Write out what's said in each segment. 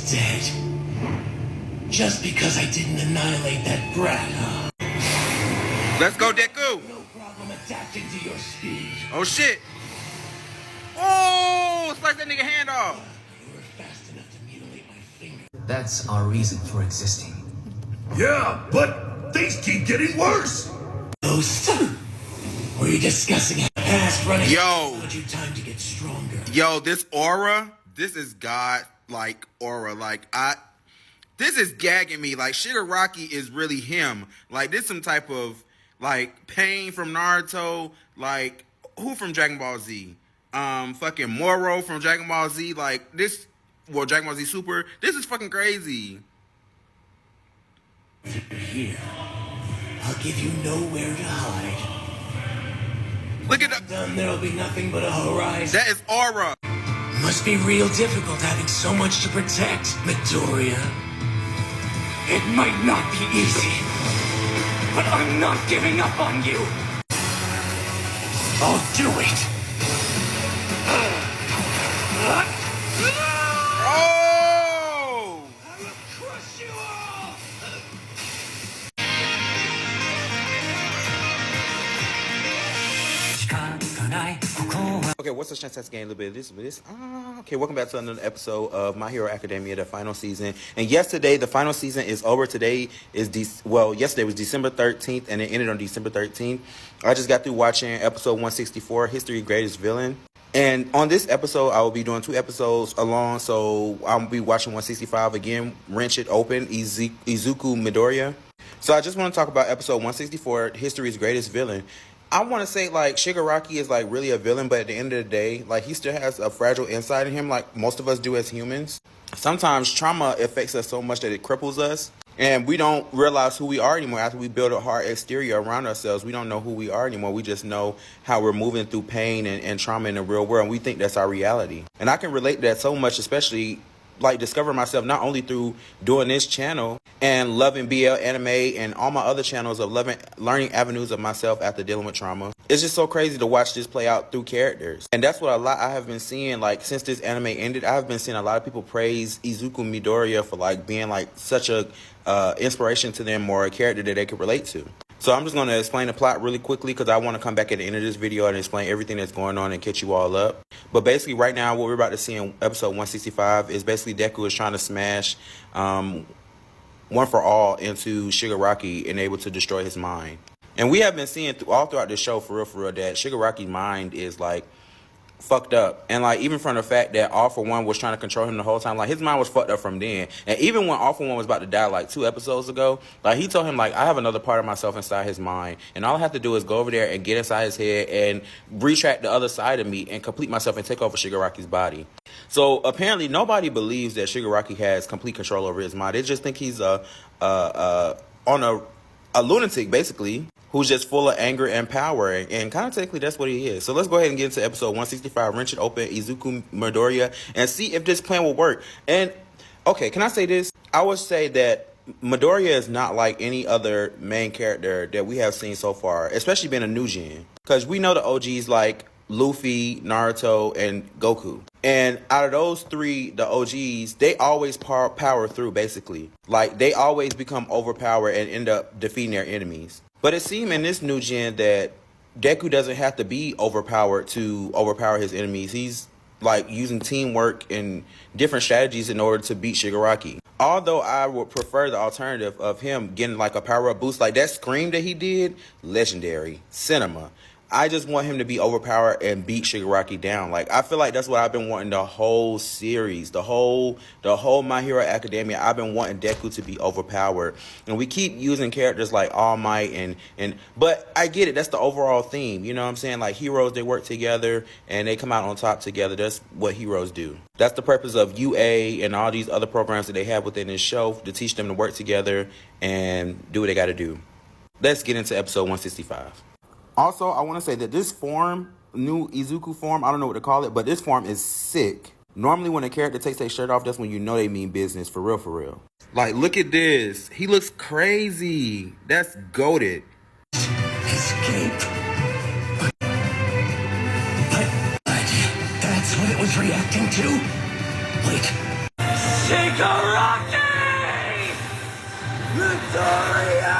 is dead. Just because I didn't annihilate that brat, huh? Let's go, Deku! No problem adapting to your speed. Oh, shit! Oh! Slice that nigga hand off! You were fast enough to mutilate my finger. That's our reason for existing. Yeah, but things keep getting worse. Ghost, were you discussing how past running? Yo! But you time to get stronger. Yo, this aura, this is God-like aura. This is gagging me. Like, Shigaraki is really him. Like, this some type of, like, Pain from Naruto. Like, who from Dragon Ball Z? Fucking Moro from Dragon Ball Z. Like, this, well, Dragon Ball Z Super. This is fucking crazy. Here, I'll give you nowhere to hide. Look at that. Then there'll be nothing but a horizon. That is aura. Must be real difficult having so much to protect, Midoriya. It might not be easy, but I'm not giving up on you. I'll do it. Oh! I will crush you all. Okay, what's the chance that's getting a little bit of this? Okay, welcome back to another episode of My Hero Academia, the final season. And yesterday, the final season is over. Today is yesterday was December 13th, and it ended on December 13th. I just got through watching episode 164, History's Greatest Villain. And on this episode, I will be doing 2 episodes along, so I'll be watching 165 again, Wrench It Open, Izuku Midoriya. So I just want to talk about episode 164, History's Greatest Villain. I want to say, like, Shigaraki is, like, really a villain, but at the end of the day, like, he still has a fragile inside in him, like most of us do as humans. Sometimes trauma affects us so much that it cripples us, and we don't realize who we are anymore. After we build a hard exterior around ourselves, we don't know who we are anymore. We just know how we're moving through pain and trauma in the real world, and we think that's our reality. And I can relate to that so much, especially like discovering myself not only through doing this channel and loving BL anime and all my other channels of learning avenues of myself after dealing with trauma. It's just so crazy to watch this play out through characters. And that's what I have been seeing, like, since this anime ended. I have been seeing a lot of people praise Izuku Midoriya for, like, being, like, such a inspiration to them, or a character that they could relate to. So I'm just going to explain the plot really quickly, because I want to come back at the end of this video and explain everything that's going on and catch you all up. But basically right now, what we're about to see in episode 165 is basically Deku is trying to smash one for all into Shigaraki and able to destroy his mind. And we have been seeing all throughout this show, for real, that Shigaraki's mind is, like, fucked up. And, like, even from the fact that All For One was trying to control him the whole time, like, his mind was fucked up from then. And even when All For One was about to die, like, 2 episodes ago, like, he told him, like, I have another part of myself inside his mind, and all I have to do is go over there and get inside his head and retract the other side of me and complete myself and take over Shigaraki's body. So apparently nobody believes that Shigaraki has complete control over his mind. They just think he's a lunatic, basically, who's just full of anger and power, and kind of technically that's what he is. So let's go ahead and get into episode 165, Wrench It Open, Izuku Midoriya, and see if this plan will work. And, okay, can I say this? I would say that Midoriya is not like any other main character that we have seen so far, especially being a new gen. Because we know the OGs like Luffy, Naruto, and Goku. And out of those 3, the OGs, they always power through, basically. Like, they always become overpowered and end up defeating their enemies. But it seems in this new gen that Deku doesn't have to be overpowered to overpower his enemies. He's, like, using teamwork and different strategies in order to beat Shigaraki. Although I would prefer the alternative of him getting, like, a power-up boost. Like, that scream that he did, legendary. Cinema. I just want him to be overpowered and beat Shigaraki down. Like, I feel like that's what I've been wanting the whole series, the whole My Hero Academia. I've been wanting Deku to be overpowered, and we keep using characters like All Might but I get it. That's the overall theme. You know what I'm saying? Like, heroes, they work together and they come out on top together. That's what heroes do. That's the purpose of UA and all these other programs that they have within this show, to teach them to work together and do what they got to do. Let's get into episode 165. Also, I want to say that this form, new Izuku form, I don't know what to call it, but this form is sick. Normally when a character takes their shirt off, that's when you know they mean business, for real, for real. Like, look at this. He looks crazy. That's goated. Escape. But that's what it was reacting to? Wait. Shigaraki! Midoriya!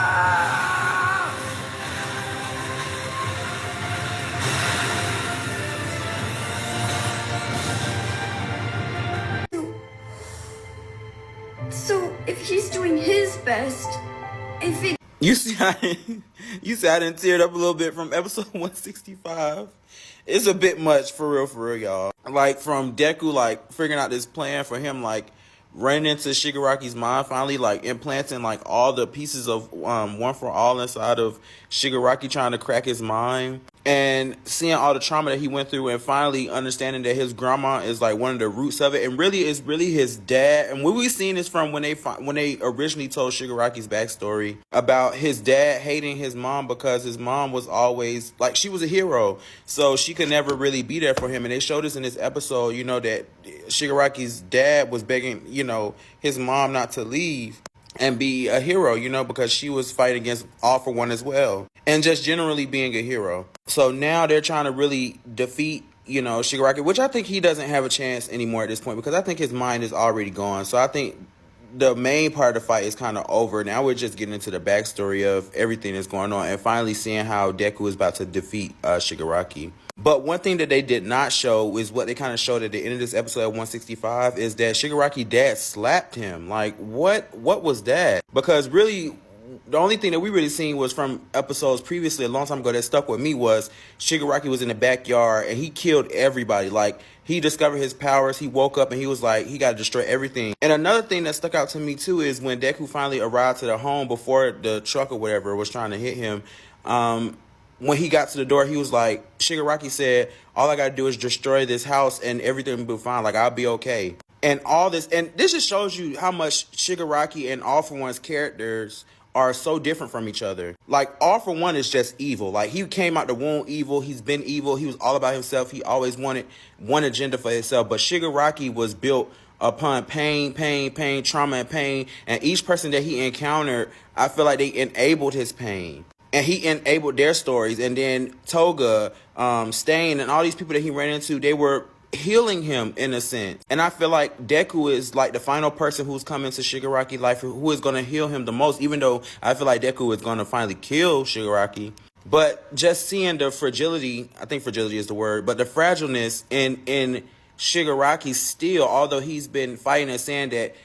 So, if he's doing his best, if it... You see how I done teared up a little bit from episode 165. It's a bit much for real, y'all. Like, from Deku, like, figuring out this plan for him, like, running into Shigaraki's mind, finally, like, implanting, like, all the pieces of One for All inside of Shigaraki, trying to crack his mind, and seeing all the trauma that he went through, and finally understanding that his grandma is, like, one of the roots of it, and really is really his dad. And what we've seen is from when they originally told Shigaraki's backstory about his dad hating his mom because his mom was always, like, she was a hero, so she could never really be there for him. And they showed us in this episode, you know, that Shigaraki's dad was begging, you know, his mom not to leave and be a hero, you know, because she was fighting against All for One as well, and just generally being a hero. So now they're trying to really defeat, you know, Shigaraki, which I think he doesn't have a chance anymore at this point, because I think his mind is already gone. So I think the main part of the fight is kind of over. Now we're just getting into the backstory of everything that's going on and finally seeing how Deku is about to defeat Shigaraki. But one thing that they did not show is what they kind of showed at the end of this episode at 165 is that Shigaraki dad slapped him. Like, what was that? Because really, the only thing that we really seen was from episodes previously, a long time ago, that stuck with me was Shigaraki was in the backyard and he killed everybody. Like, he discovered his powers, he woke up and he was like, he got to destroy everything. And another thing that stuck out to me too is when Deku finally arrived to the home before the truck or whatever was trying to hit him, when he got to the door, he was like, Shigaraki said, all I got to do is destroy this house and everything will be fine. Like, I'll be okay. And all this, and this just shows you how much Shigaraki and All for One's characters are so different from each other. Like, All for One is just evil. Like, he came out the womb evil. He's been evil. He was all about himself. He always wanted one agenda for himself. But Shigaraki was built upon pain, trauma, and pain. And each person that he encountered, I feel like they enabled his pain. And he enabled their stories. And then Toga, Stain, and all these people that he ran into, they were healing him in a sense. And I feel like Deku is like the final person who's coming to Shigaraki life who is going to heal him the most, even though I feel like Deku is going to finally kill Shigaraki. But just seeing the fragility, I think fragility is the word, but the fragileness in Shigaraki still, although he's been fighting and saying that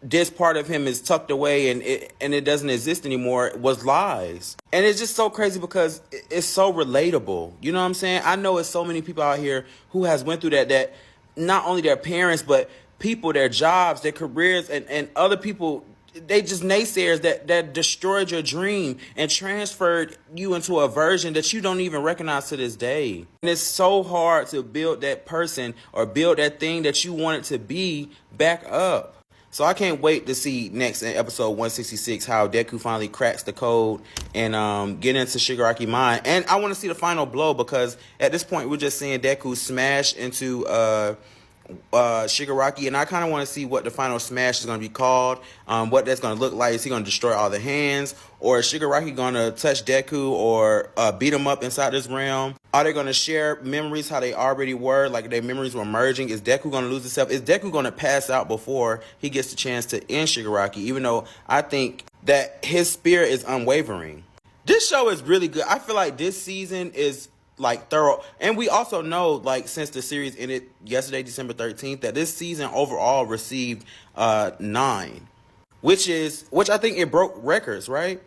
this part of him is tucked away and it doesn't exist anymore, was lies. And it's just so crazy because it's so relatable. You know what I'm saying? I know it's so many people out here who has went through that not only their parents, but people, their jobs, their careers, and other people, they just naysayers that destroyed your dream and transferred you into a version that you don't even recognize to this day. And it's so hard to build that person or build that thing that you want it to be back up. So I can't wait to see next in episode 166 how Deku finally cracks the code and get into Shigaraki mind. And I want to see the final blow, because at this point we're just seeing Deku smash into Shigaraki, and I kind of want to see what the final smash is going to be called, what that's going to look like. Is he going to destroy all the hands, or is Shigaraki going to touch Deku or beat him up inside this realm? Are they going to share memories how they already were, like their memories were merging? Is Deku going to lose himself? Is Deku going to pass out before he gets the chance to end Shigaraki, even though I think that his spirit is unwavering? This show is really good. I feel like this season is like thorough, and we also know, like, since the series ended yesterday, December 13th, that this season overall received 9, which I think it broke records, right?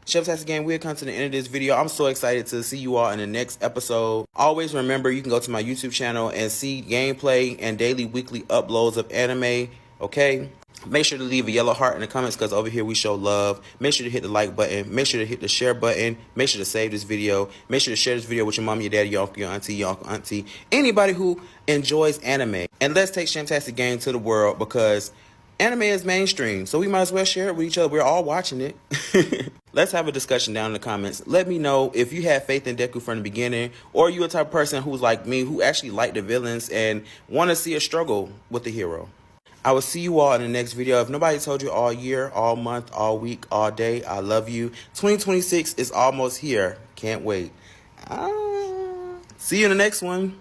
Chef's Game, we'll come to the end of this video. I'm so excited to see you all in the next episode. Always remember, you can go to my YouTube channel and see gameplay and daily, weekly uploads of anime, okay? Make sure to leave a yellow heart in the comments, because over here we show love. Make sure to hit the like button. Make sure to hit the share button. Make sure to save this video. Make sure to share this video with your mom, your daddy, your uncle, your auntie, anybody who enjoys anime. And let's take Shamtastic Game to the world, because anime is mainstream, so we might as well share it with each other. We're all watching it. Let's have a discussion down in the comments. Let me know if you have faith in Deku from the beginning, or you a type of person who's like me, who actually like the villains and want to see a struggle with the hero. I will see you all in the next video. If nobody told you all year, all month, all week, all day, I love you. 2026 is almost here. Can't wait. See you in the next one.